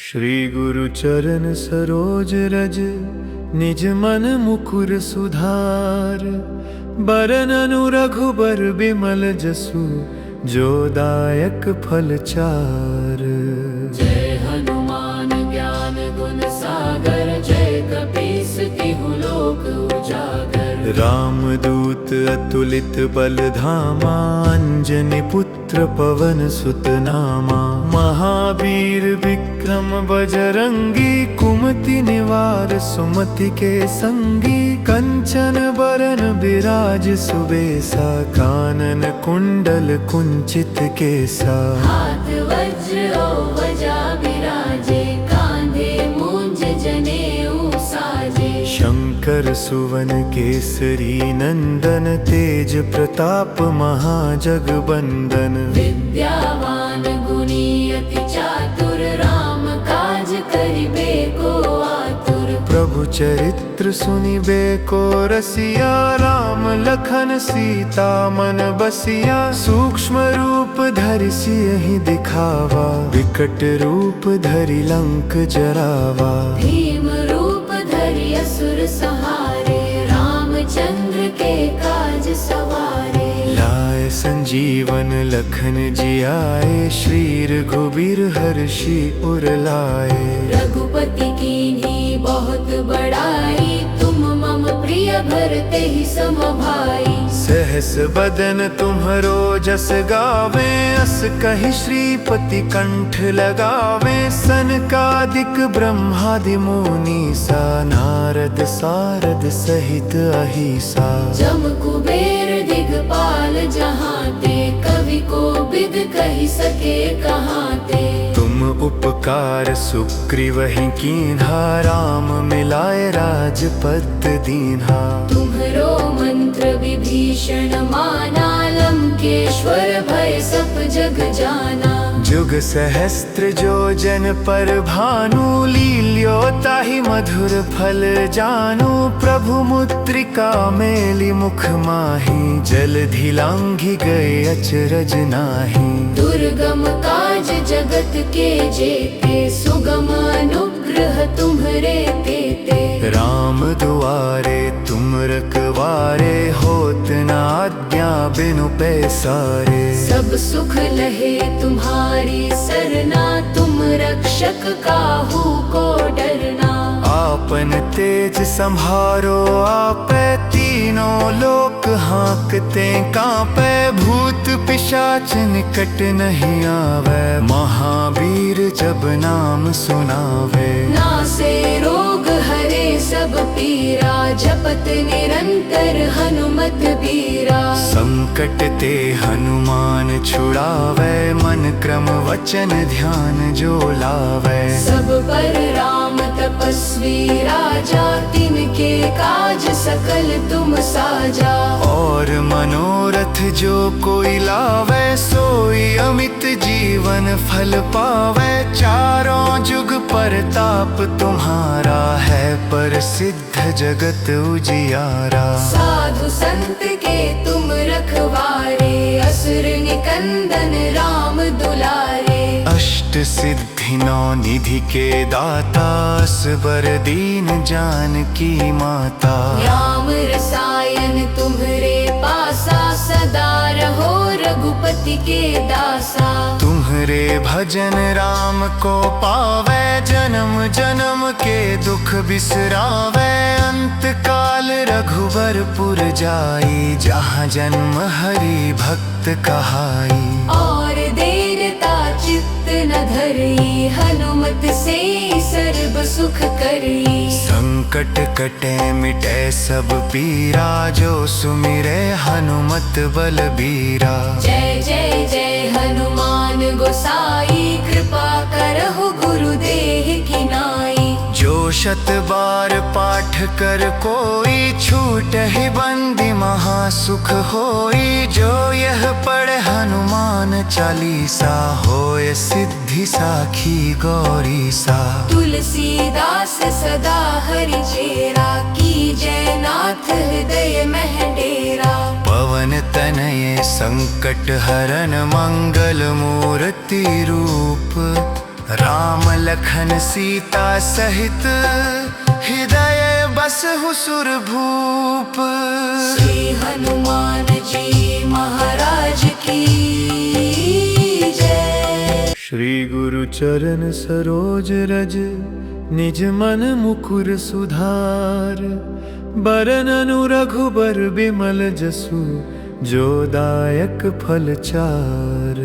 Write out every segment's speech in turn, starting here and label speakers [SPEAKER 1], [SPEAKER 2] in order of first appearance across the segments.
[SPEAKER 1] श्री गुरु चरण सरोज रज, निज मन मुकुर सुधार। बरननु रघुबर बिमल जसु, जो दायक फल चार।
[SPEAKER 2] जय हनुमान ज्ञान गुण सागर, जय कपीस तिहु लोक उजागर।
[SPEAKER 1] रामदूत अतुलित बल धामा, अंजनी पुत्र पवन सुत नामा। महावीर विक्रम बजरंगी, कुमति निवार सुमति के संगी। कंचन बरन बिराज सुबेसा, कानन कुंडल कुंचित केसा।
[SPEAKER 2] हाथ वज्र और ध्वजा बिराजे, कांधे मूंज जनेऊ साजे।
[SPEAKER 1] शंकर सुवन केसरी नंदन, तेज प्रताप महाजगबंदन।
[SPEAKER 2] विद्यावान गुणी अति चातुर, राम काज करिबे को आतुर।
[SPEAKER 1] प्रभु चरित्र सुनिबे को रसिया, राम लखन सीता मन बसिया। सूक्ष्म रूप धरि सियहि दिखावा, विकट रूप धरि लंक जरावा।
[SPEAKER 2] भीम रूप धरि असुर संहारे, रामचंद्र के काज सवारे।
[SPEAKER 1] लाए संजीवन लखन जियाए, श्री रघुबीर हर्षि उर लाए।
[SPEAKER 2] रघुपति कीन्ही बहुत बड़ाई, तुम मम प्रिय भरते ही सम भाई।
[SPEAKER 1] सहस बदन तुम्हरो जस गावे, अस कहि श्रीपति कंठ लगावे। सनकादिक ब्रह्मादि मुनीसा, नारद सारद सहित अहिसा।
[SPEAKER 2] जम कुबेर दिगपाल जहांते, कवि को बिद कहि सके कहांते।
[SPEAKER 1] तुम उपकार सुग्रीवहि कीन्हा, राम मिलाए राजपद दीन्हा।
[SPEAKER 2] तुम्हरो मंत्र विभीषण माना, लंकेश्वर भय सब जग जाना।
[SPEAKER 1] जुग सहस्त्र जो जन पर भानु, लील्यो ताहि मधुर फल जानू। प्रभु मुद्रिका मेलि मुख माहि, जलधि लांघि गए अचरज नाहि।
[SPEAKER 2] दुर्गम काज जगत के जेते, सुगम अनुग्रह तुम्हरे तेते।
[SPEAKER 1] राम दुआरे तुम रखवारे, होत न आज्ञा बिनु पैसारे।
[SPEAKER 2] सब सुख लहे तुम्हारी सरना, तुम रक्षक काहू को डरना।
[SPEAKER 1] आपन तेज सम्हारो आपै, तीनों लोक हांकते कांपै। भूत पिशाच निकट नहीं आवे, महावीर जब नाम सुनावे।
[SPEAKER 2] नासे रोग हरे सब पीरा, जपत निरंतर हनुमत बीरा।
[SPEAKER 1] संकट ते हनुमान छुड़ावे, मन क्रम वचन ध्यान जो लावे।
[SPEAKER 2] सब पर राम तपस्वी राजा, तिनके काज सकल तुम साजा।
[SPEAKER 1] और मनोरथ जो कोई लावे, सोई अमित जीवन फल पावे। चारों जुग परताप तुम्हारा है, प्रसिद्ध जगत उजियारा।
[SPEAKER 2] साधु संत के तुम रखवारे, असुर निकंदन राम दुलारे।
[SPEAKER 1] अष्ट सिद्धि नौ निधि के दाता, असबर दीन जानकी माता।
[SPEAKER 2] राम रसायन तुम्हरे पासा, सदा रहो रघुपति के दासा।
[SPEAKER 1] तुम्हरे भजन राम को पावे, जन्म जन्म के दुख बिसरावे। अंत काल रघुबरपुर जाई, जहाँ जन्म हरि भक्त कहाई।
[SPEAKER 2] और देरता चित्त न धरई, हनुमत से सर्व सुख करई।
[SPEAKER 1] संकट कटे मिटे सब पीरा, जो सुमिरे हनुमत बलबीरा।
[SPEAKER 2] जय जय जय हनुमान गोसाई, कृपा करहु गुरुदेह की नाई।
[SPEAKER 1] जो शत बार पाठ कर कोई, छूटहि बंदी महासुख होई। जो यह पढ़े हनुमान चालीसा, होय सिद्धि साखी गौरीसा।
[SPEAKER 2] तुलसीदास सदा हरि चेरा, की जय नाथ हृदय मह डेरा।
[SPEAKER 1] पवन तनये संकट हरन, मंगल मूर्ति रूप राम लखन सीता सहित हृदय बसहु सुर भूप।
[SPEAKER 2] श्री हनुमान जी महाराज की जय।
[SPEAKER 1] श्री गुरु चरण सरोज रज निज मन मुकुर सुधार। बरननु रघुबर बिमल जसु जो दायक फल चार।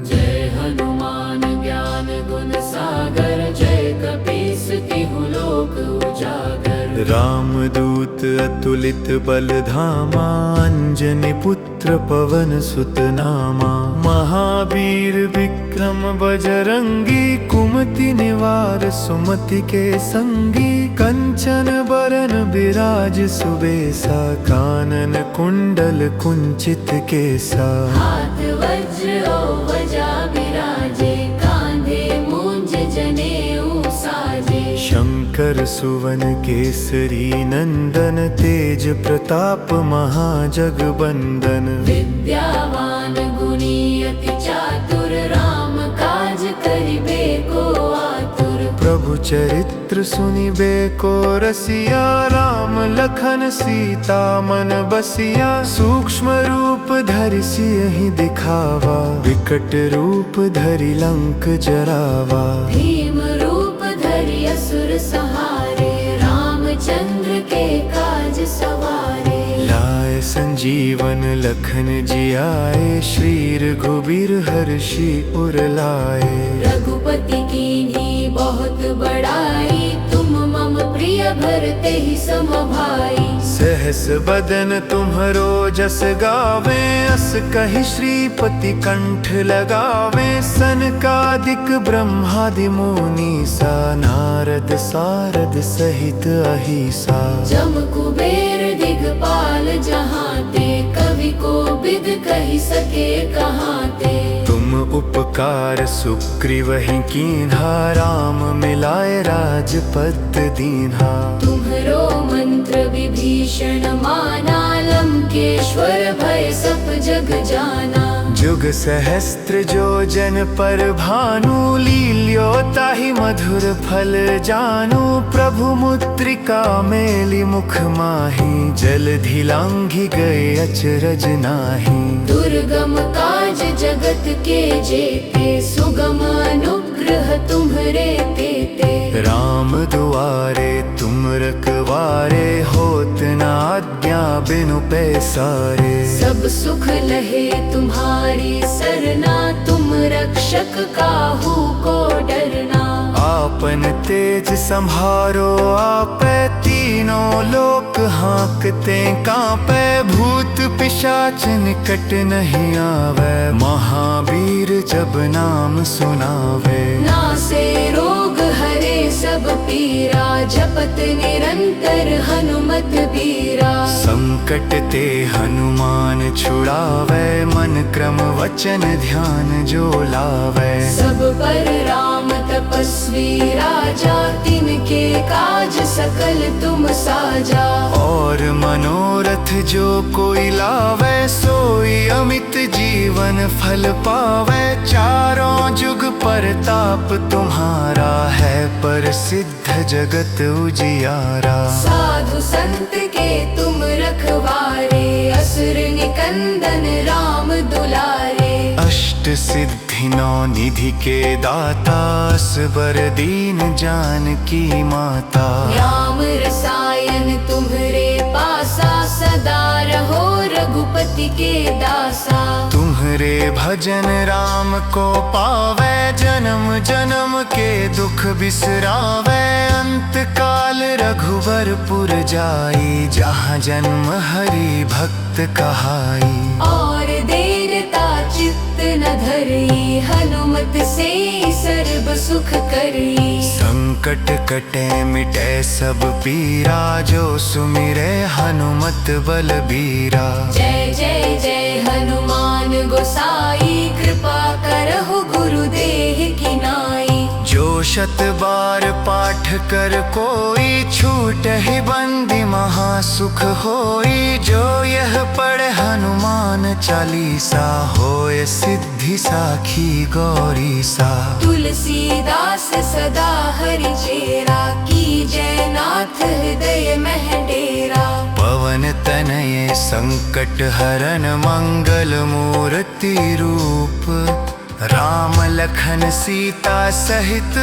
[SPEAKER 2] जय हनुमान ज्ञान गुण सागर जय कपीस तिहु लोक उजागर।
[SPEAKER 1] रामदूत अतुलित बल धामा अंजनी पुत्र पवन सुत नामा। महावीर विक्रम बजरंगी कुमति निवार सुमति के संगी। कंचन बरन बिराज सुबेसा कानन कुंडल कुंचित केसा।
[SPEAKER 2] हाथ वज्र और ध्वजा बिराजे कांधे मूंज जनेऊ साजे।
[SPEAKER 1] शंकर सुवन केसरी नंदन तेज प्रताप महाजगबंदन।
[SPEAKER 2] विद्यावान गुणी अति चातुर राम काज करिबे को आतुर।
[SPEAKER 1] प्रभु चरित्र सुनिबे को रसिया राम लखन सीता मन बसिया। सूक्ष्म रूप धरि सियहि दिखावा विकट रूप धरि लंक जरावा।
[SPEAKER 2] भीम रूप धरि असुर संहारे रामचंद्र के काज सवारे।
[SPEAKER 1] लाए संजीवन लखन जियाए श्री रघुबीर हर्षि उर लाए।
[SPEAKER 2] रघुपति कीन्ही बहुत बड़ाई तुम मम प्रिय भरते ही सम भाई।
[SPEAKER 1] सहस बदन तुम्हरो जस गावे अस कहि श्रीपति कंठ लगावे। सनकादिक ब्रह्मादि मुनीसा नारद सारद सहित अहिसा।
[SPEAKER 2] जम कुबेर दिगपाल जहांते कवि को बिद कहि सके कहांते।
[SPEAKER 1] तुम उपकार सुग्रीवहि कीन्हा राम मिलाए राजपद दीन्हा।
[SPEAKER 2] तुम्हरो मंत्र विभीषण माना लंकेश्वर भय सब जग जाना।
[SPEAKER 1] जुग सहस्त्र जो जन पर भानु लील्यो ताहि मधुर फल जानू। प्रभु मुद्रिका मेलि मुख माहि जलधि लांघि गए अचरज नाहि।
[SPEAKER 2] दुर्गम काज जगत के जेते सुगम अनुग्रह तुम्हरे तेते।
[SPEAKER 1] राम दुआरे तुम रखवारे होत न आज्ञा बिनु पैसारे।
[SPEAKER 2] सब सुख लहे तुम्हारी सरना तुम रक्षक काहू को डरना।
[SPEAKER 1] आपन तेज संहारो आपै तीनों लोक हाँकते कांपै। भूत पिशाच निकट नहीं आवे महावीर जब नाम सुनावे।
[SPEAKER 2] नासे रोग हरे सब पीरा जपत निरंतर हनुमत बीरा।
[SPEAKER 1] संकट ते हनुमान छुड़ावे मन क्रम वचन ध्यान जो लावे।
[SPEAKER 2] सब पर राम तपस्वी राजा तिनके काज सकल तुम साजा।
[SPEAKER 1] और मनोरथ जो कोई लावे सोई अमित जीवन फल पावे। चारों जुग परताप तुम्हारा है प्रसिद्ध जगत उजियारा।
[SPEAKER 2] साधु संत के तुम रखवारे असुर निकंदन राम दुलारे।
[SPEAKER 1] अष्ट सिद्धि नौ निधि के दाता असबर दीन जानकी माता।
[SPEAKER 2] राम रसायन तुम्हरे पासा सदा रहो रघुपति के दासा।
[SPEAKER 1] तुम्हरे भजन राम को पावे जन्म जन्म के दुख बिसरावे। अंत काल रघुवरपुर जाई जहाँ जन्म हरि भक्त कहाई।
[SPEAKER 2] और देरता चित्त न धरी हनुमत से सर्व सुख करी।
[SPEAKER 1] संकट कटे मिटे सब पीरा जो सुमिरे हनुमत बलबीरा।
[SPEAKER 2] जय जय जय हनुमान गोसाई कृपा करहु गुरुदेह की नाई।
[SPEAKER 1] जो शत बार पाठ कर कोई, छूट ही बंदी महासुख होई। जो यह पढ़े हनुमान चालीसा, होय सिद्धि साखी गौरी सा।
[SPEAKER 2] तुलसीदास सदा हरि चेरा, की जय नाथ हृदय मह डेरा।
[SPEAKER 1] पवन तनये संकट हरन, मंगल मूर्ति रूप। राम लखन सीता सहित,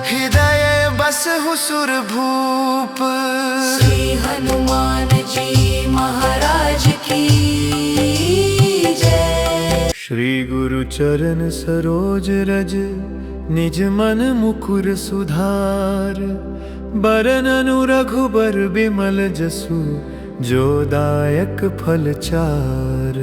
[SPEAKER 1] हृदय बसहु सुरभूप।
[SPEAKER 2] श्री हनुमान जी महाराज की जय।
[SPEAKER 1] श्री गुरु चरण सरोज रज, निज मन मुकुर सुधार। बरननु रघुबर बिमल जसु, जो दायक फल चार।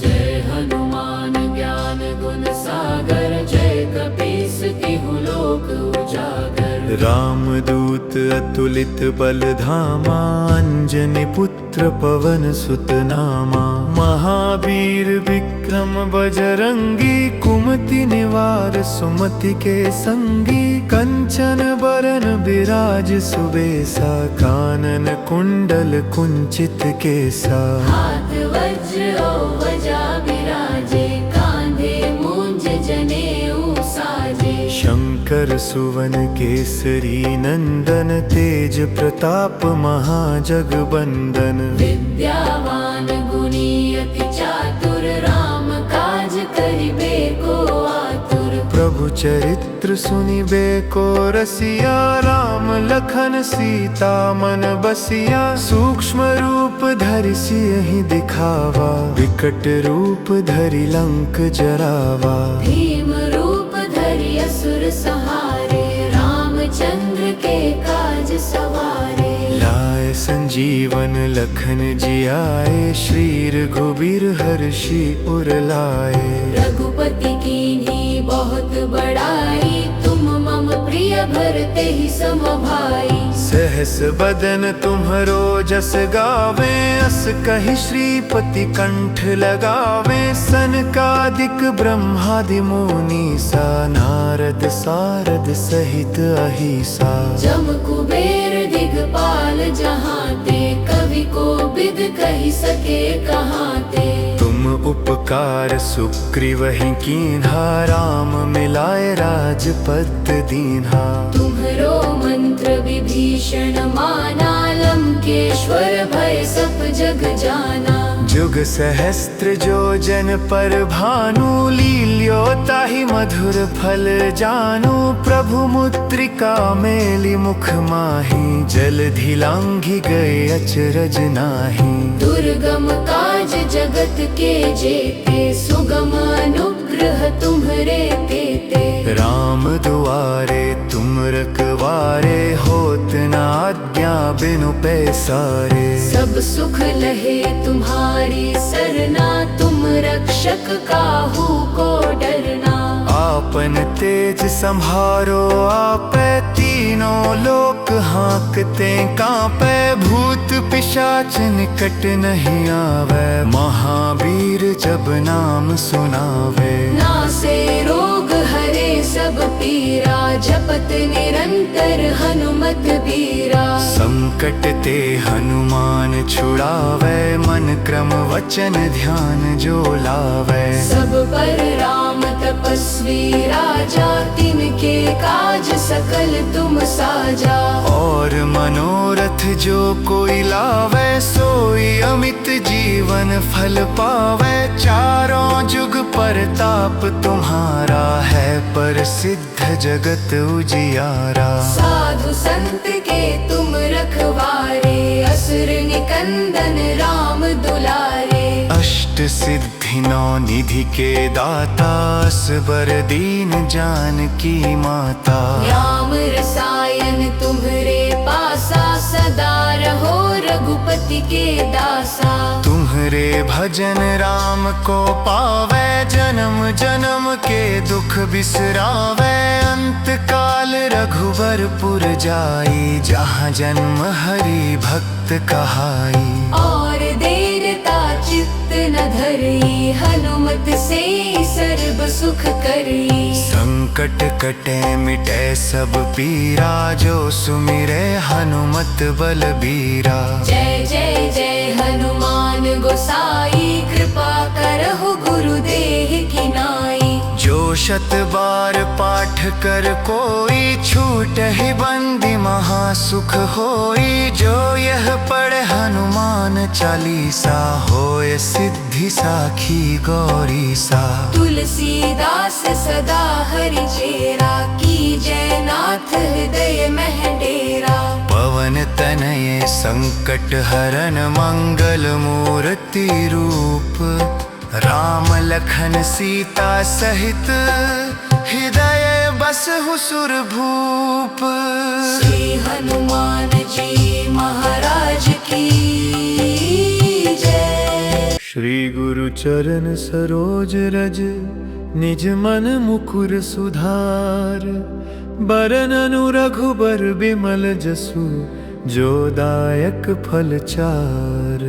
[SPEAKER 2] जय हनुमान ज्ञान गुण सागर, जय कपीस तिहु लोक उजागर।
[SPEAKER 1] रामदूत अतुलित बल धामा, अंजनी पुत्र पवन सुत नामा। महावीर विक्रम बजरंगी, कुमति निवार सुमति के संगी। कंचन बरन बिराज सुबेसा, कानन कुंडल कुंचित केसा।
[SPEAKER 2] हाथ वज्र और ध्वजा बिराजे, कांधे मूंज जनेऊ साजे।
[SPEAKER 1] शंकर सुवन केसरी नंदन, तेज प्रताप महाजगबंदन।
[SPEAKER 2] विद्यावान गुणी अति चातुर, राम काज करिबे को आतुर।
[SPEAKER 1] प्रभु चरित्र सुनिबे को रसिया, राम लखन सीता मन बसिया। सूक्ष्म रूप धरि सियहि दिखावा, विकट रूप धरि लंक जरावा।
[SPEAKER 2] भीम रूप धरि असुर संहारे, रामचंद्र के काज सवारे।
[SPEAKER 1] लाए संजीवन लखन जियाए, श्री रघुबीर हर्षि उर लाए।
[SPEAKER 2] रघुपति कीन्ही बहुत बड़ाई, तुम मम प्रिय भरते ही सम भाई।
[SPEAKER 1] सहस बदन तुम्हरो जस गावे, अस कहि श्रीपति कंठ लगावे। सनकादिक ब्रह्मादि मुनीसा, नारद सारद सहित अहिसा।
[SPEAKER 2] जम कुबेर दिगपाल जहांते, कवि को बिद कहि सके कहांते।
[SPEAKER 1] तुम उपकार सुग्रीवहि कीन्हा, राम मिलाए राजपद दीन्हा।
[SPEAKER 2] तुम्हरो मंत्र विभीषण माना, लंकेश्वर भय सब जग जाना।
[SPEAKER 1] जुग सहस्त्र जो जन पर भानु, लील्यो ताहि मधुर फल जानू। प्रभु मुद्रिका मेली मुख माहि, जलधि लांघि गए अचरज नाहि।
[SPEAKER 2] दुर्गम काज जगत के जेते, सुगम अनुग्रह तुम्हरे तेते।
[SPEAKER 1] राम दुआरे तुम रखवारे, होत न आज्ञा बिनु पैसारे।
[SPEAKER 2] सब सुख लहे तुम्हारी सरना, तुम रक्षक काहू को डरना।
[SPEAKER 1] आपन तेज संहारो आपे, तीनों लोक हांकते कांपे। भूत पिशाच निकट नहीं आवे, महावीर जब नाम सुनावे।
[SPEAKER 2] नासे रोग हरे सब पीरा, जपत निरंतर हनुमत बीरा।
[SPEAKER 1] संकट ते हनुमान छुड़ावे, मन क्रम वचन ध्यान जो लावे।
[SPEAKER 2] सब पर राम तपस्वी राजा, तिनके काज सकल तुम साजा।
[SPEAKER 1] और मनोरथ जो कोई लावे, सोई अमित जीवन फल पावे। चारों जुग परताप तुम्हारा है, प्रसिद्ध जगत उजियारा।
[SPEAKER 2] साधु संत के तुम रखवारे, असुर निकंदन राम दुलारे।
[SPEAKER 1] अष्ट सिद्धि नौ निधि के दाता, असबर दीन जानकी माता।
[SPEAKER 2] राम रसायन तुम्हरे पासा, सदा रहो रघुपति के दासा।
[SPEAKER 1] तुम्हरे भजन राम को पावे, जन्म जन्म के दुख बिसरावे। अंत काल रघुबरपुर जाई, जहाँ जन्म हरि भक्त कहाई।
[SPEAKER 2] और देर ता चित्त न धरई हनुमत से सर्व सुख करई।
[SPEAKER 1] संकट कटे मिटे सब पीरा जो सुमिरे हनुमत बलबीरा।
[SPEAKER 2] जय जय जय हनुमान गोसाई कृपा करहु गुरुदेह की नाई।
[SPEAKER 1] जो शत बार पाठ कर कोई छूट ही बंदी महासुख होई। जो यह पढ़े हनुमान चालीसा होय सिद्धि साखी गौरी सा।
[SPEAKER 2] तुलसीदास सदा हरि चेरा की जय नाथ हृदय मह डेरा।
[SPEAKER 1] पवन तनये संकट हरन मंगल मूर्ति रूप। राम लखन सीता सहित हृदय बसहु सुरभूप।
[SPEAKER 2] श्री हनुमान जी महाराज की जय।
[SPEAKER 1] श्री गुरु चरण सरोज रज निज मन मुकुर सुधार। बरननु रघुबर बिमल जसु जो दायक फल चार।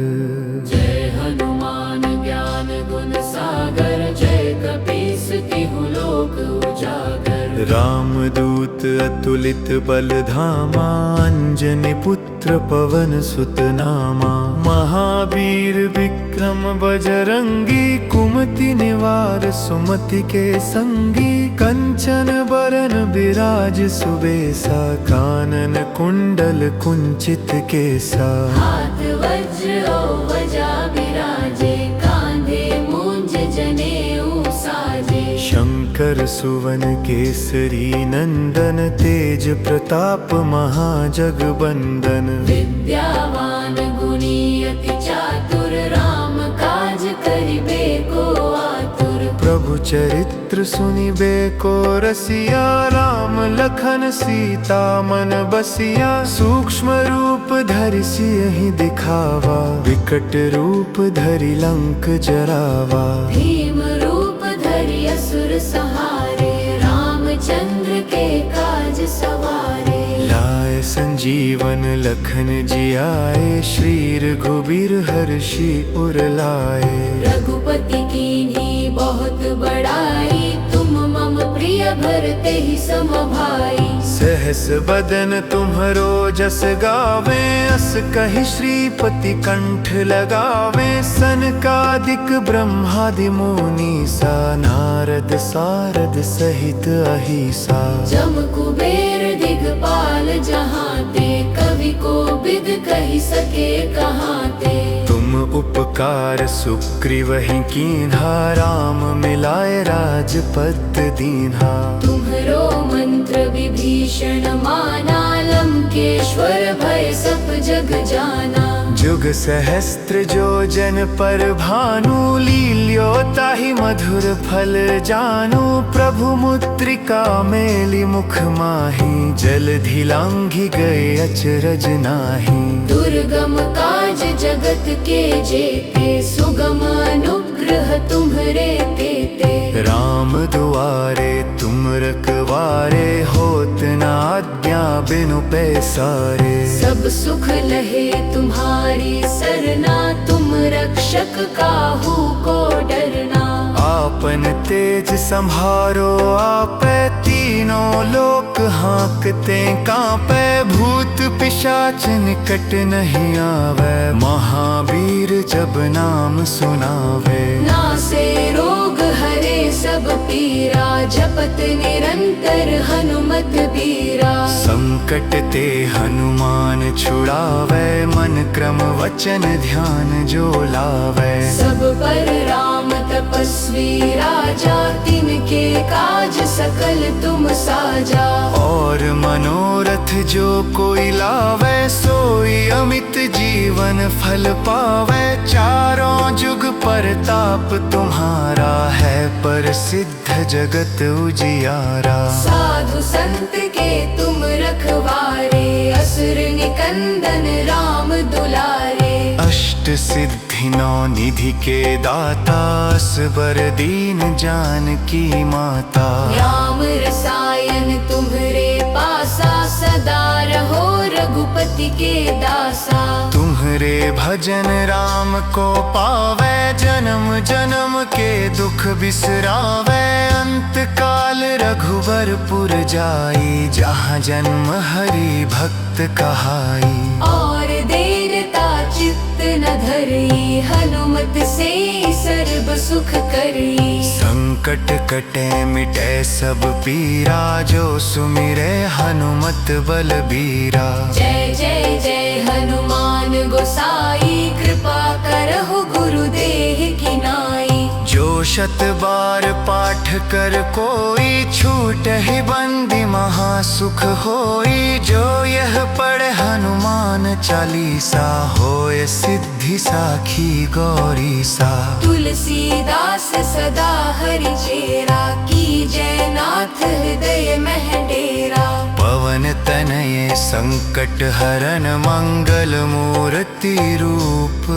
[SPEAKER 2] जय हनुमान ज्ञान गुण सागर जय कपीस तिहु लोक उजागर।
[SPEAKER 1] रामदूत अतुलित बल धामा अंजनी पुत्र पवन सुत नामा। महावीर विक्रम बजरंगी कुमति निवार सुमति के संगी। कंचन बरन बिराज सुबेसा कानन कुंडल कुंचित केसा।
[SPEAKER 2] हाथ वज्र और ध्वजा बिराजे कांधे मूंज जनेऊ साजे।
[SPEAKER 1] शंकर सुवन केसरी नंदन तेज प्रताप महाजगबंदन।
[SPEAKER 2] विद्यावान गुणी अति चातुर राम काज करिबे को आतुर।
[SPEAKER 1] प्रभु चरित्र सुनिबे को रसिया राम लखन सीता मन बसिया। सूक्ष्म रूप धरि सियहि दिखावा विकट रूप धरि लंक जरावा।
[SPEAKER 2] भीम रूप धरि असुर संहारे रामचंद्र के काज सवारे।
[SPEAKER 1] लाए संजीवन लखन जियाए श्री रघुबीर हर्षि उर लाए।
[SPEAKER 2] रघुपति कीन्ही बहुत बड़ाई तुम मम प्रिय भरते ही सम भाई।
[SPEAKER 1] सहस बदन तुम्हरो जस गावे अस कहि श्रीपति कंठ लगावे। सनकादिक ब्रह्मादि मुनीसा नारद सारद सहित अहिसा।
[SPEAKER 2] जम कुबेर दिगपाल जहांते कवि को बिद कहि सके कहांते।
[SPEAKER 1] तुम उपकार सुग्रीवहि कीन्हा राम मिलाए राजपद दीन्हा।
[SPEAKER 2] तुम्हरो मंत्र विभीषण माना लंकेश्वर भय सब जग जाना।
[SPEAKER 1] जुग सहस्त्र जो जन पर भानु लील्यो ताहि मधुर फल जानू। प्रभु मुद्रिका मेलि मुख माहि जलधि लांघि गए अचरज नाहि।
[SPEAKER 2] दुर्गम काज जगत के जेते सुगम अनुग्रह तुम्हरे तेते।
[SPEAKER 1] राम दुआरे तुम रखवारे होत न आज्ञा बिनु पैसारे।
[SPEAKER 2] सब सुख लहे तुम्हारी सरना तुम रक्षक काहू को डरना।
[SPEAKER 1] आपन तेज संहारो आपे तीनों लोक हाँकते कांपे। भूत पिशाच निकट नहीं आवे महावीर जब नाम सुनावे।
[SPEAKER 2] नासे रोग हरे सब पीरा जपत निरंतर हनुमत बीरा।
[SPEAKER 1] संकट ते हनुमान छुड़ावे मन क्रम वचन ध्यान जो लावे।
[SPEAKER 2] सब पर राम तपस्वी राजा तिनके काज सकल तुम साजा।
[SPEAKER 1] और मनोरथ जो कोई लावे सोई अमित जीवन फल पावे। चारों जुग परताप तुम्हारा है प्रसिद्ध जगत उजियारा।
[SPEAKER 2] साधु संत के तुम रखवारे असुर निकंदन राम दुलारे।
[SPEAKER 1] अष्ट सिद्धि नौ निधि के दाता असबर दीन जानकी माता।
[SPEAKER 2] राम रसायन तुम्हरे पासा सदा रहो रघुपति के दासा।
[SPEAKER 1] तुम्हरे भजन राम को पावे जन्म जन्म के दुख बिसरावे अंत काल रघुबरपुर जाई जहाँ जन्म हरि भक्त कहाई।
[SPEAKER 2] और देरता चित्त न धरी हनुमत से सर्व सुख करी।
[SPEAKER 1] संकट कटे मिटे सब पीरा जो सुमिरे हनुमत बलबीरा।
[SPEAKER 2] जय जय जय हनुमान गोसाई कृपा करहु गुरुदेह की नाई।
[SPEAKER 1] जो शत बार पाठ कर कोई छूट ही बंदी महासुख होई। जो यह पढ़े हनुमान चालीसा होय सिद्धि साखी गौरी सा।
[SPEAKER 2] तुलसीदास सदा हरि चेरा की जय नाथ हृदय मह डेरा।
[SPEAKER 1] पवन तनये संकट हरन मंगल मूर्ति रूप।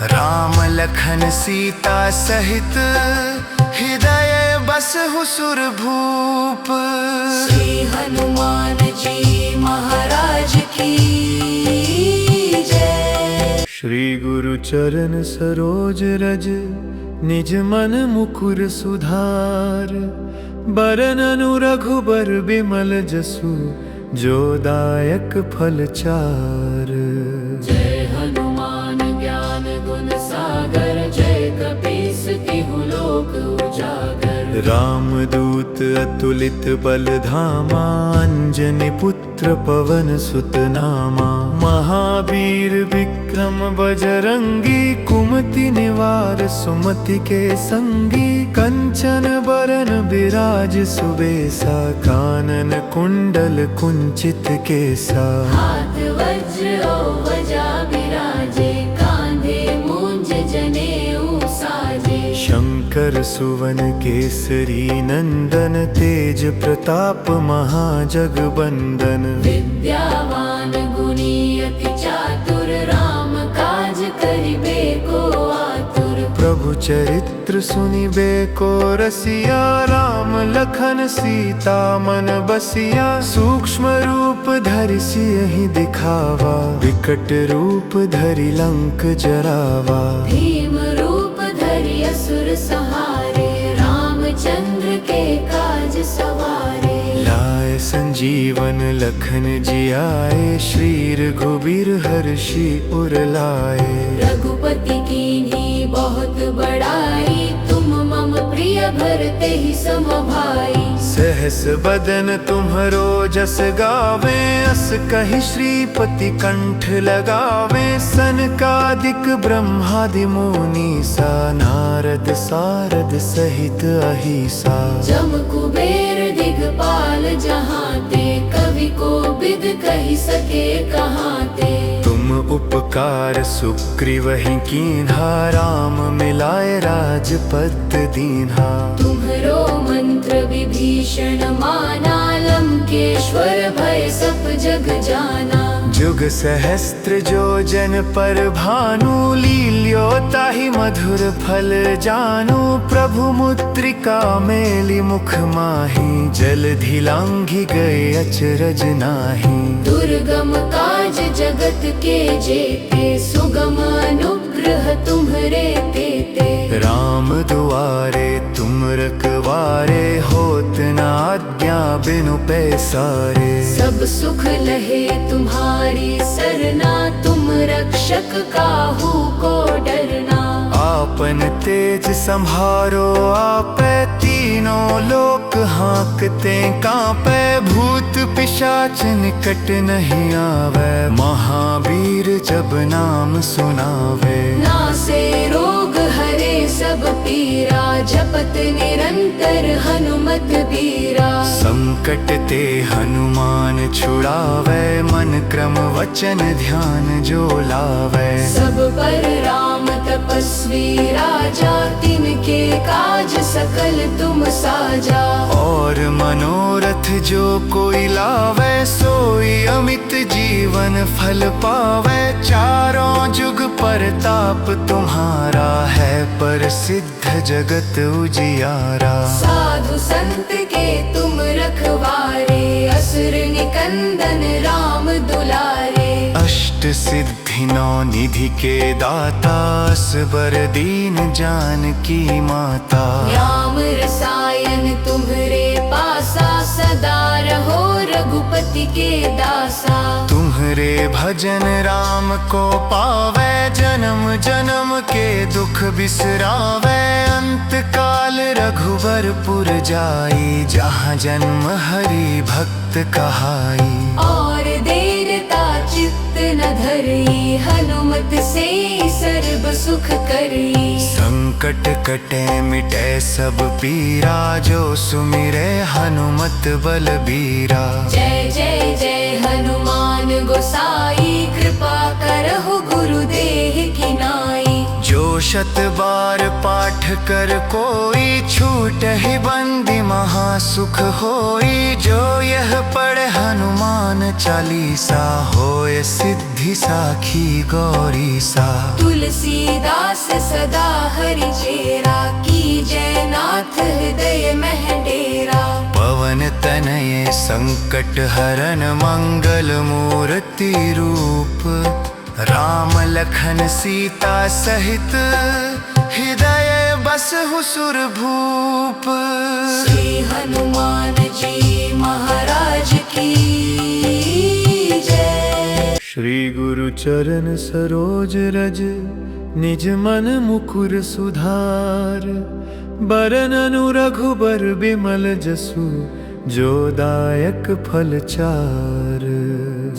[SPEAKER 1] राम लखन सीता सहित हृदय बसहु सुरभूप।
[SPEAKER 2] श्री हनुमान जी महाराज की जय।
[SPEAKER 1] श्री गुरु चरण सरोज रज निज मन मुकुर सुधार। बरननु रघुबर बिमल जसु जो दायक फल चार।
[SPEAKER 2] जय हनुमान ज्ञान गुण सागर जय कपीस तिहु लोक उजागर।
[SPEAKER 1] रामदूत अतुलित बल धामा अंजनी पुत्र पवन सुत नामा। महावीर विक्रम बजरंगी कुमति निवार सुमति के संगी। कंचन बरन बिराज सुबेसा कानन कुंडल कुंचित केसा।
[SPEAKER 2] हाथ वज्र और ध्वजा बिराजे कांधे मूंज जनेऊ साजे।
[SPEAKER 1] शंकर सुवन केसरी नंदन तेज प्रताप महाजगबंदन।
[SPEAKER 2] विद्यावान गुणी अति चातुर राम काज करिबे को आतुर।
[SPEAKER 1] प्रभु चरित्र सुनिबे को रसिया राम लखन सीता मन बसिया। सूक्ष्म रूप धरि सियहि दिखावा विकट रूप धरि लंक जरावा।
[SPEAKER 2] भीम रूप धरि असुर संहारे रामचंद्र के काज सवारे।
[SPEAKER 1] लाए संजीवन लखन जियाए श्री रघुबीर हर्षि उर लाए।
[SPEAKER 2] रघुपति कीन्ही बहुत बड़ाई तुम मम प्रिय भरते ही सम भाई।
[SPEAKER 1] सहस बदन तुम्हरो जस गावे अस कहि श्रीपति कंठ लगावे। सनकादिक ब्रह्मादि मुनि सा नारद सारद सहित अहिसा।
[SPEAKER 2] जम कुबेर दिगपाल जहांते कवि को बिद कहि सके कहांते।
[SPEAKER 1] तुम उपकार सुग्रीवहि कीन्हा राम मिलाए राजपद दीन्हा।
[SPEAKER 2] तुम्हरो मंत्र विभीषण माना लंकेश्वर भय सब जग जाना।
[SPEAKER 1] जुग सहस्त्र जो जन पर भानु लील्यो ताहि मधुर फल जानू। प्रभु मुद्रिका मेलि मुख माहि जलधि लांघि गए अचरज नाही।
[SPEAKER 2] दुर्गम काज जगत के जेते सुगम अनुग्रह तुम्हरे तेते।
[SPEAKER 1] राम दुआरे तुम रखवारे होत न आज्ञा बिनु पैसारे।
[SPEAKER 2] सब सुख लहे तुम्हारी सरना तुम रक्षक काहू को डरना।
[SPEAKER 1] आपन तेज संहारो आपे तीनों लोक हाँकते कांपे। भूत पिशाच निकट नहीं आवे महावीर जब नाम सुनावे।
[SPEAKER 2] नासे रोग हरे सब पीरा जपत निरंतर हनुमत बीरा।
[SPEAKER 1] संकट ते हनुमान छुड़ावे मन क्रम वचन ध्यान जो लावे।
[SPEAKER 2] सब पर राम तपस्वी राजा तिनके काज सकल तुम साजा।
[SPEAKER 1] और मनोरथ जो कोई लावे सोई अमित जीवन फल पावे। चारों जुग परताप तुम्हारा है प्रसिद्ध जगत उजियारा।
[SPEAKER 2] साधु संत के तुम रखवारे असुर निकंदन राम दुलारे।
[SPEAKER 1] अष्ट सिद्धि सिद्धि नौ निधि के दाता असबर दीन जानकी माता।
[SPEAKER 2] राम रसायन तुम्हरे पासा सदा रहो रघुपति के दासा।
[SPEAKER 1] तुम्हरे भजन राम को पावे जन्म जन्म के दुख बिसरावे। अंत काल रघुवरपुर जाई जहाँ जन्म हरि भक्त कहाई।
[SPEAKER 2] और देरता चित्त न धरई हनुमत से सर्व सुख करई।
[SPEAKER 1] संकट कटे मिटे सब पीरा जो सुमिरे हनुमत बलबीरा।
[SPEAKER 2] जय जय जय हनुमान गोसाई कृपा करहु गुरुदेह की नाई।
[SPEAKER 1] जो शत बार पाठ कर कोई छूट ही बंदी महासुख होई। जो यह पढ़े हनुमान चालीसा होए सिद्धि साखी गौरी सा।
[SPEAKER 2] तुलसीदास सदा हरि चेरा की जय नाथ हृदय मह डेरा।
[SPEAKER 1] पवन तनये संकट हरन मंगल मूर्ति रूप। राम लखन सीता सहित हृदय बसहु सुरभूप।
[SPEAKER 2] श्री हनुमान जी महाराज की जय।
[SPEAKER 1] श्री गुरु चरण सरोज रज निज मन मुकुर सुधार। बरननु रघुबर बिमल जसु जो दायक फल चार।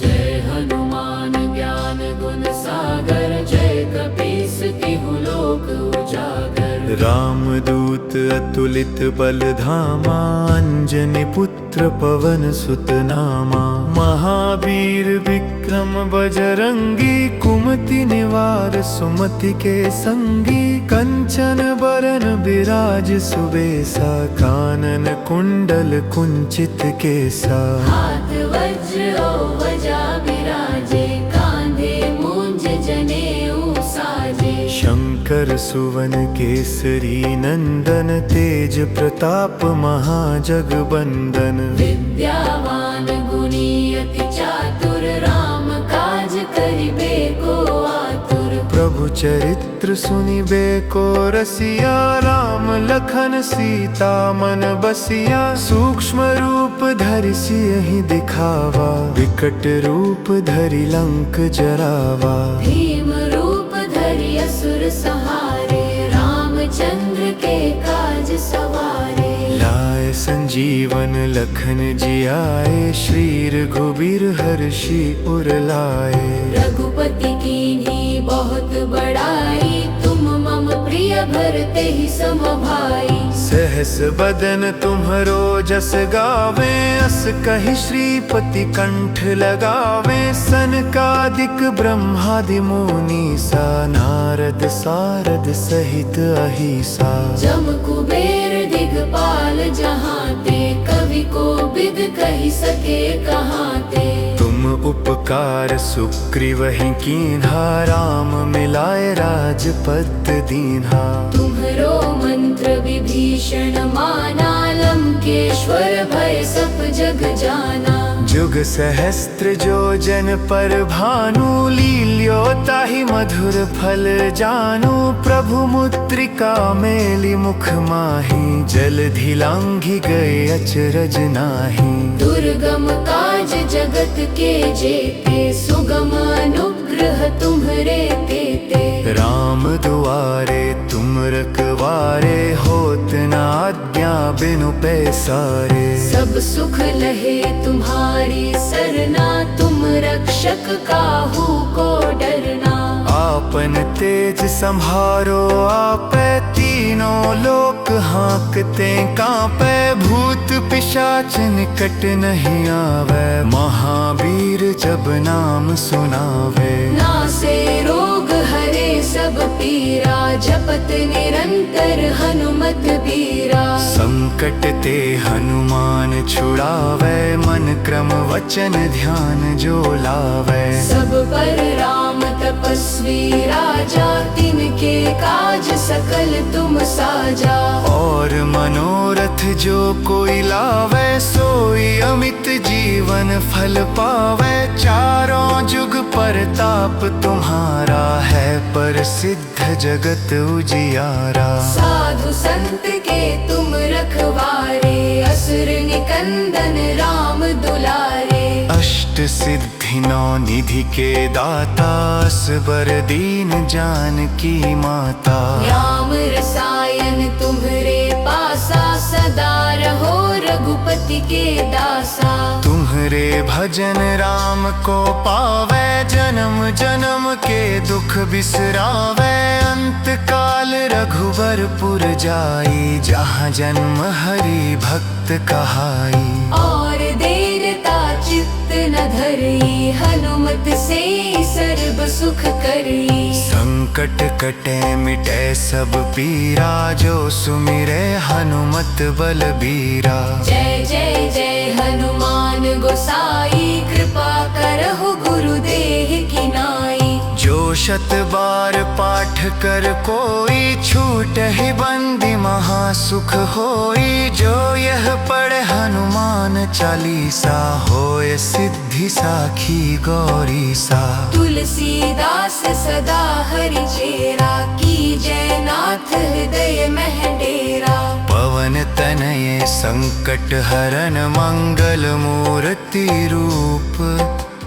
[SPEAKER 2] जय हनुमान ज्ञान गुण सागर जय कपीस तिहु लोक उजागर।
[SPEAKER 1] रामदूत अतुलित बल धामा अंजनी पुत्र पवन सुत नामा। महावीर विक्रम बजरंगी कुमति निवार सुमति के संगी। कंचन बरन बिराज सुबेसा कानन कुंडल कुंचित केसा।
[SPEAKER 2] हाथ वज्र और ध्वजा बिराजे कांधे मूंज जनेऊ साजे।
[SPEAKER 1] शंकर सुवन केसरी नंदन तेज प्रताप महाजगबंदन।
[SPEAKER 2] विद्यावान गुणी अति चातुर राम काज करिबे को आतुर।
[SPEAKER 1] प्रभु चरित्र सुनिबे को रसिया राम लखन सीता मन बसिया। सूक्ष्म रूप धरि सियहि दिखावा विकट रूप धरि लंक जरावा।
[SPEAKER 2] भीम रूप धरि असुर संहारे रामचंद्र के काज सवारे।
[SPEAKER 1] लाए संजीवन लखन जियाए श्री रघुबीर हर्षि उर लाए।
[SPEAKER 2] रघुपति कीन्ही बहुत बड़ाई तुम मम प्रिय भरते ही सम भाई।
[SPEAKER 1] सहस बदन तुम्हरो जस गावे अस कहि श्रीपति कंठ लगावे। सनकादिक ब्रह्मादि मुनीसा नारद सारद सहित अहिसा।
[SPEAKER 2] जम कुबेर दिगपाल जहांते कवि को बिद कहि सके कहांते।
[SPEAKER 1] तुम उपकार सुग्रीवहि कीन्हा राम मिलाए राजपद दीन्हा।
[SPEAKER 2] तुम्हरो मंत्र विभीषण माना लंकेश्वर भय सब जग जाना।
[SPEAKER 1] जुग सहस्त्र जो जन पर भानु लील्यो ताहि मधुर फल जानू। प्रभु मुद्रिका मेलि मुख माहि जलधि लांघि गए अचरज नाहि।
[SPEAKER 2] दुर्गम काज जगत के जेते सुगम अनुग्रह तुम्हरे तेते।
[SPEAKER 1] राम दुआरे तुम रखवारे होत न आज्ञा बिनु पैसारे।
[SPEAKER 2] सब सुख लहे तुम्हारी सरना तुम रक्षक काहू को डरना।
[SPEAKER 1] आपन तेज संहारो आपे तीनों लोक हाँकते कांपे। भूत पिशाच निकट नहीं आवे महावीर जब नाम सुनावे।
[SPEAKER 2] नासे रोग हरे सब पीरा जपत निरंतर हनुमत बीरा।
[SPEAKER 1] संकट ते हनुमान छुड़ावे मन क्रम वचन ध्यान जो लावे।
[SPEAKER 2] सब पर राम तपस्वी राजा तिनके काज सकल तुम साजा।
[SPEAKER 1] और मनोरथ जो कोई लावे सोई अमित जीवन फल पावे। चारों जुग परताप तुम्हारा है, प्रसिद्ध जगत उजियारा।
[SPEAKER 2] साधु संत के तुम रखवारे, असुर निकंदन राम दुलारे।
[SPEAKER 1] अष्ट सिद्धि नौ निधि के दाता, असबर दीन जानकी माता।
[SPEAKER 2] राम रसायन तुम्हरे पासा, सदा रहो रघुपति के दासा।
[SPEAKER 1] तुम्हरे भजन राम को पावे, जन्म जन्म के दुख बिसरावे। अंत काल रघुवरपुर जाई, जहाँ जन्म हरि भक्त कहाई।
[SPEAKER 2] और देरता चित्त न धरई, हनुमत से सर्व सुख करई।
[SPEAKER 1] संकट कटे मिटे सब पीरा, जो सुमिरे हनुमत बलबीरा।
[SPEAKER 2] जय जय जय हनुमान गोसाई, कृपा करहु गुरुदेह की नाई।
[SPEAKER 1] जो शत बार पाठ कर कोई, छूट ही बंदी महासुख होई। जो यह पढ़े हनुमान चालीसा, होय सिद्धि साखी गौरी सा।
[SPEAKER 2] तुलसीदास सदा हरि चेरा, की जय नाथ हृदय मह डेरा।
[SPEAKER 1] पवन तनये संकट हरन, मंगल मूर्ति रूप।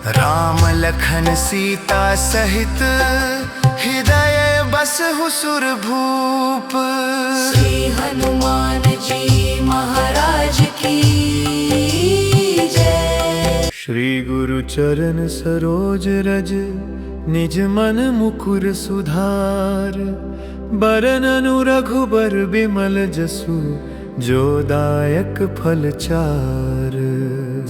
[SPEAKER 1] राम लखन सीता सहित, हृदय बसहु सुरभूप।
[SPEAKER 2] श्री हनुमान जी महाराज की जय।
[SPEAKER 1] श्री गुरु चरण सरोज रज, निज मन मुकुर सुधार। बरननु रघुबर बिमल जसु, जो दायक फल चार।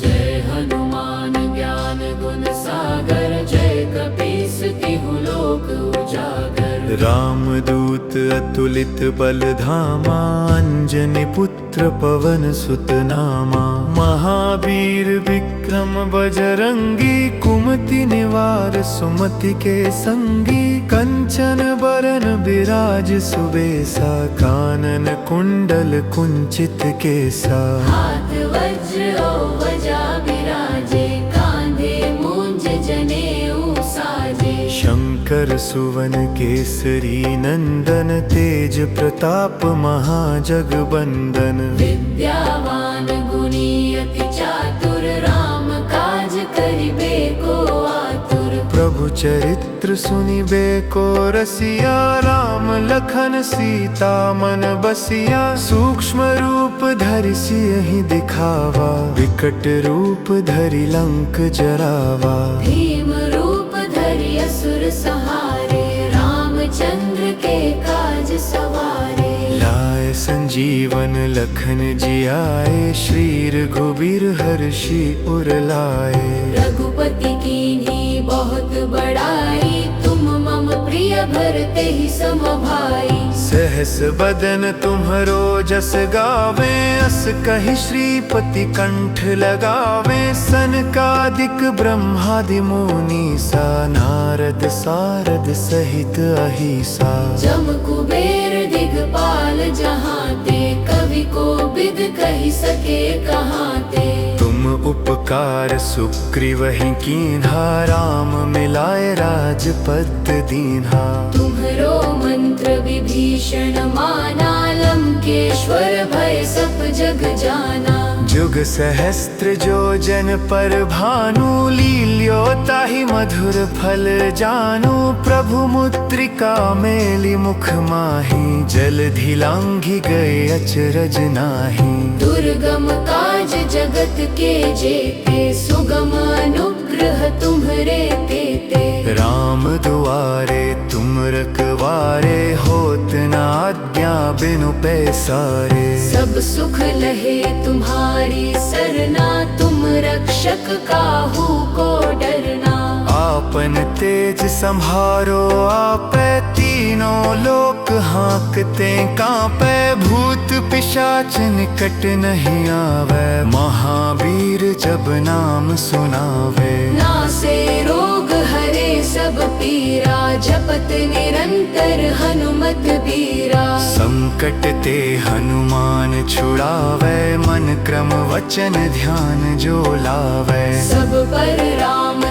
[SPEAKER 2] जय हनुमान ज्ञान गुण सागर, जय कपीस तिहु लोक उजागर।
[SPEAKER 1] रामदूत अतुलित बल धामा, अंजनी पुत्र पवन सुत नामा। महावीर विक्रम बजरंगी, कुमति निवार सुमति के संगी। कंचन बरन बिराज सुबेसा, कानन कुंडल कुंचित केसा।
[SPEAKER 2] हाथ वज्र और ध्वजा बिराजे, कांधे मूंज जनेऊ साजे।
[SPEAKER 1] शंकर सुवन केसरी नंदन, तेज प्रताप महाजगबंदन।
[SPEAKER 2] विद्यावान गुणी अति चातुर, राम काज करिबे को आतुर।
[SPEAKER 1] प्रभु चरित्र सुनिबे को रसिया, राम लखन सीता मन बसिया। सूक्ष्म रूप धरि सियहि दिखावा, विकट रूप धरि लंक जरावा।
[SPEAKER 2] भीम रूप धरि असुर संहारे, रामचंद्र के काज सवारे।
[SPEAKER 1] लाए संजीवन लखन जियाए, श्री रघुबीर हर्षि उर लाए।
[SPEAKER 2] रघुपति कीन्ही बहुत बड़ाई, तुम मम प्रिय भरते ही सम भाई।
[SPEAKER 1] सहस बदन तुम्हरो जस गावे, अस कहि श्रीपति कंठ लगावे। सनकादिक ब्रह्मादि मुनि सा, नारद सारद सहित अहिसा।
[SPEAKER 2] जम कुबेर दिगपाल जहांते, कवि को बिद कहि सके कहांते।
[SPEAKER 1] तुम उपकार सुग्रीवहि कीन्हा, राम मिलाए राजपद दीन्हा।
[SPEAKER 2] तुम्हरो मंत्र विभीषण माना, लंकेश्वर भय सब जग जाना।
[SPEAKER 1] जुग सहस्त्र जो जन पर भानु, लील्योताहि मधुर फल जानू। प्रभु मुद्रिका मेलि मुख माहि, जलधि लांघि गए अचरज नाही।
[SPEAKER 2] दुर्गम काज जगत के जेते, सुगम अनुग्रह तुम्हरे तेते।
[SPEAKER 1] राम दुआरे तुम रखवारे, होत न आज्ञा बिनु पैसारे।
[SPEAKER 2] सब सुख लहे तुम्हारी सरना, तुम रक्षक काहू को डरना।
[SPEAKER 1] आपन तेज संहारो आपै, तीनों लोक हाँकते कांपै। भूत पिशाच निकट नहीं आवे, महावीर जब नाम सुनावे।
[SPEAKER 2] नासे रोग हरे सब पीरा, जपत निरंतर हनुमत बीरा।
[SPEAKER 1] संकट ते हनुमान छुड़ावे, मन क्रम वचन ध्यान जो लावे।
[SPEAKER 2] सब पर राम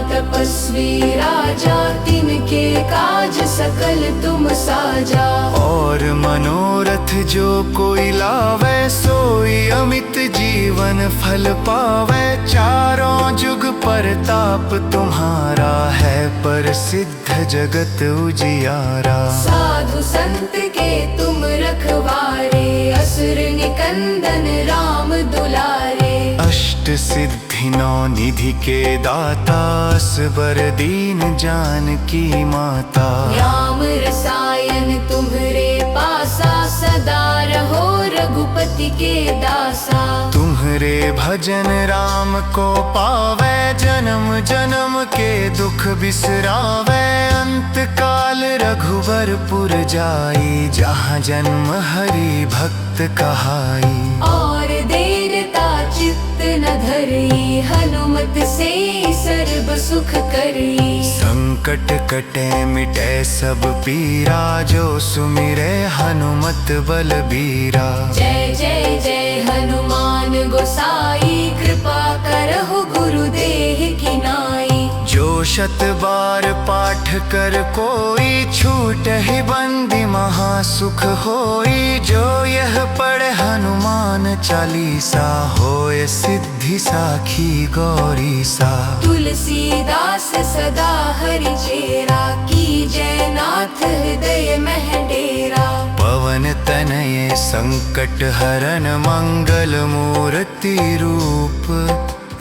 [SPEAKER 2] तेजस्वी राजा, तिनके काज सकल तुम साजा।
[SPEAKER 1] और मनोरथ जो कोई लावे, सोई अमित जीवन फल पावे। चारों जुग परताप तुम्हारा है, प्रसिद्ध जगत उजियारा।
[SPEAKER 2] साधु संत के तुम रखवारे, असुर निकंदन राम दुलारे।
[SPEAKER 1] अष्ट सिद्धि नौ निधि के दाता, असबर दीन जानकी माता।
[SPEAKER 2] राम रसायन तुम्हरे पासा, सदा रहो रघुपति के दासा।
[SPEAKER 1] तुम्हरे भजन राम को पावे, जन्म जन्म के दुख बिसरावे। अंत काल रघुवरपुर जाई, जहाँ जन्म हरि भक्त कहाई।
[SPEAKER 2] और देरता चित्त न धरी, हनुमत से सर्व सुख करी।
[SPEAKER 1] संकट कटे मिटे सब पीरा, जो सुमिरे हनुमत बलबीरा।
[SPEAKER 2] जय जय जय हनुमान गोसाई, कृपा करहु गुरुदेह की नाई।
[SPEAKER 1] जो शत बार पाठ कर कोई, छूट ही बंदी महासुख होई। जो यह पढ़े हनुमान चालीसा, होय सिद्धि साखी गौरी सा।
[SPEAKER 2] तुलसीदास सदा हरि चेरा, की जय नाथ हृदय मह डेरा।
[SPEAKER 1] पवन तनये संकट हरन, मंगल मूर्ति रूप।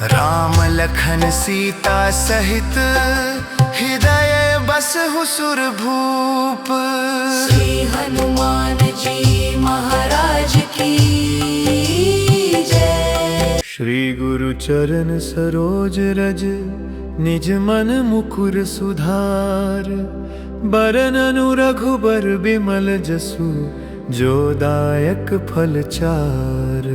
[SPEAKER 1] राम लखन सीता सहित, हृदय बसहु सुरभूप।
[SPEAKER 2] श्री हनुमान जी महाराज की जय।
[SPEAKER 1] श्री गुरु चरण सरोज रज, निज मन मुकुर सुधार। बरननु रघुबर बिमल जसु, जो दायक फल चार।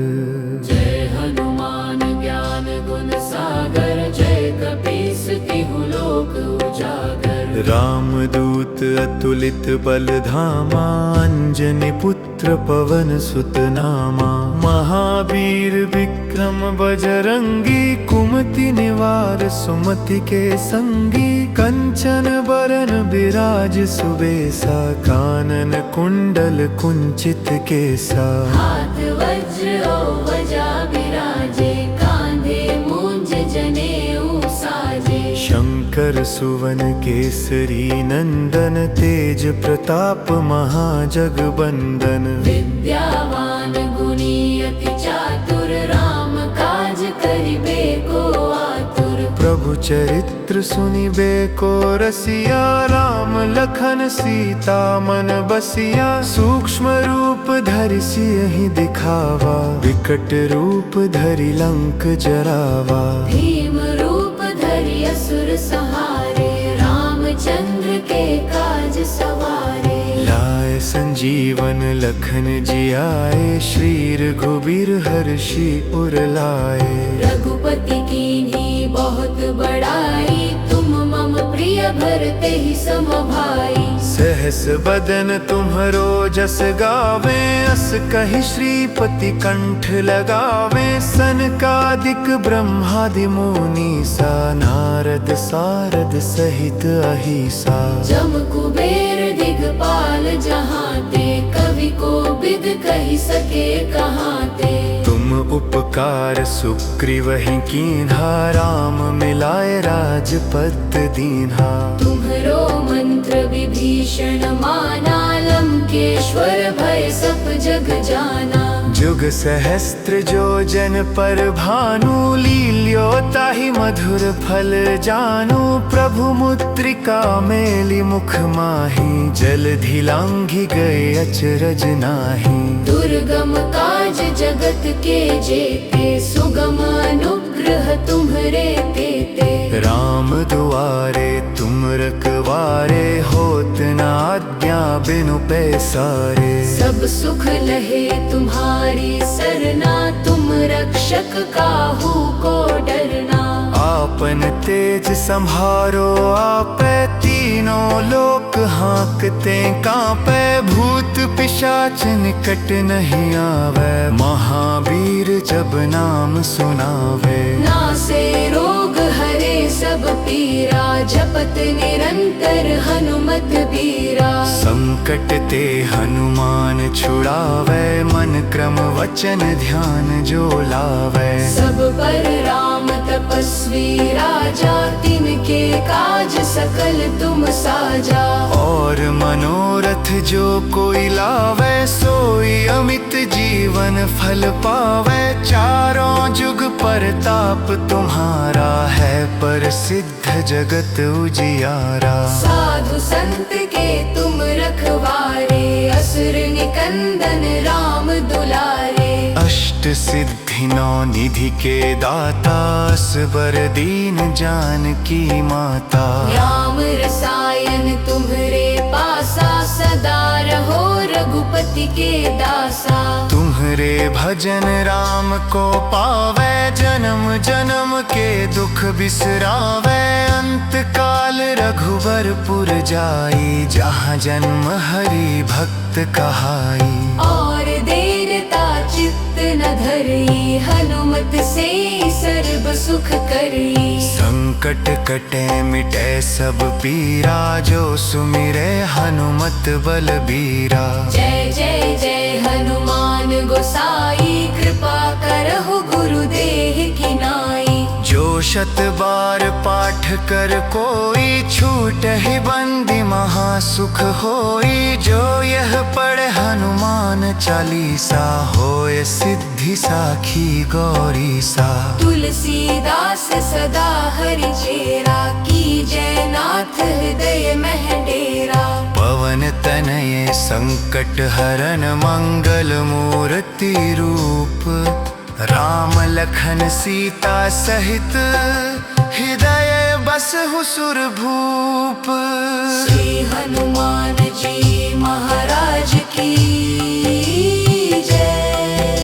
[SPEAKER 2] जय हनुमान ज्ञान गुण सागर, जय कपीस तिहु लोक उजागर।
[SPEAKER 1] रामदूत अतुलित बल धामा, अंजनी पुत्र पवन सुत नामा। महावीर विक्रम बजरंगी, कुमति निवार सुमति के संगी। कंचन बरन बिराज सुबेसा, कानन कुंडल कुंचित केसा।
[SPEAKER 2] हाथ वज्र और ध्वजा बिराजे, कांधे मूंज जनेऊ साजे।
[SPEAKER 1] शंकर सुवन केसरी नंदन, तेज प्रताप महाजगबंदन।
[SPEAKER 2] विद्यावान गुणी अति चातुर, राम काज करिबे को आतुर।
[SPEAKER 1] प्रभु चरित्र सुनिबे को रसिया, राम लखन सीता मन बसिया। सूक्ष्म रूप धरि सियहि दिखावा, विकट रूप धरि लंक जरावा।
[SPEAKER 2] भीम रूप धरि असुर संहारे, रामचंद्र के काज सवारे।
[SPEAKER 1] लाए संजीवन लखन जियाए, श्री रघुबीर हर्षि उर लाए।
[SPEAKER 2] रघुपति कीन्ही बहुत बड़ाई, तुम मम प्रिय भरते ही सम भाई।
[SPEAKER 1] सहस बदन तुम्हरो जस गावे, अस कहि श्रीपति कंठ लगावे। सनकादिक ब्रह्मादि मुनीसा, नारद सारद सहित अहिसा।
[SPEAKER 2] जम कुबेर दिगपाल जहांते, कवि को बिद कहि सके कहांते।
[SPEAKER 1] तुम उपकार सुग्रीवहि कीन्हा, राम मिलाए राजपद दीन्हा।
[SPEAKER 2] तुम्हरो मंत्र विभीषण माना, लंकेश्वर भय सब जग जाना।
[SPEAKER 1] जुग सहस्त्र जो जन पर भानु, लील्यो ताहि मधुर फल जानू। प्रभु मुद्रिका मेली मुख माहि, जलधि लांघि गए अचरज नाही।
[SPEAKER 2] दुर्गम काज जगत के जेते, सुगम अनुग्रह तुम्हरे तेते।
[SPEAKER 1] राम दुआरे तुम रखवारे, होत न आज्ञा बिनु पैसारे।
[SPEAKER 2] सब सुख लहे तुम्हारी सरना, तुम रक्षक काहू को डरना।
[SPEAKER 1] आपन तेज संहारो आपे, तीनों लोक हाँकते कांपे। भूत पिशाच निकट नहीं आवे, महावीर जब नाम सुनावे।
[SPEAKER 2] नासे रोग हरे सब पीरा जपत निरंतर हनुमत बीरा।
[SPEAKER 1] संकट ते हनुमान छुड़ावे मन क्रम वचन ध्यान जो लावे।
[SPEAKER 2] सब पर राम तपस्वी राजा तिनके काज सकल तुम साजा।
[SPEAKER 1] और मनोरथ जो कोई लावे सोई अमित जीवन फल पावे। चारों जुग परताप तुम्हारा है प्रसिद्ध जगत उजियारा।
[SPEAKER 2] साधु संत के तुम रखवारे असुर निकंदन राम दुलारे।
[SPEAKER 1] अष्ट सिद्धि नौ निधि के दाता असबर दीन जानकी माता।
[SPEAKER 2] राम रसायन तुम्हरे पासा सदा रहो रघुपति के दासा।
[SPEAKER 1] तुम्हरे भजन राम को पावे जन्म जन्म के दुख बिसरावे। अंत काल रघुवरपुर जाई जहाँ जन्म हरि भक्त कहाई।
[SPEAKER 2] और देरता चित्त न धरी हनुमत से सर्व सुख करी।
[SPEAKER 1] संकट कटे मिटे सब पीरा जो सुमिरे हनुमत बलबीरा।
[SPEAKER 2] जय जय जय हनुमान गोसाई कृपा करहु गुरुदेह की नाई।
[SPEAKER 1] जो शत बार पाठ कर कोई छूट ही बंदी महासुख होई। जो यह पढ़े हनुमान चालीसा होय सिद्धि साखी गौरी सा।
[SPEAKER 2] तुलसीदास सदा हरि चेरा की जय नाथ हृदय मह डेरा।
[SPEAKER 1] पवन तनये संकट हरन मंगल मूर्ति रूप। राम लखन सीता सहित हृदय बसहु सुरभूप।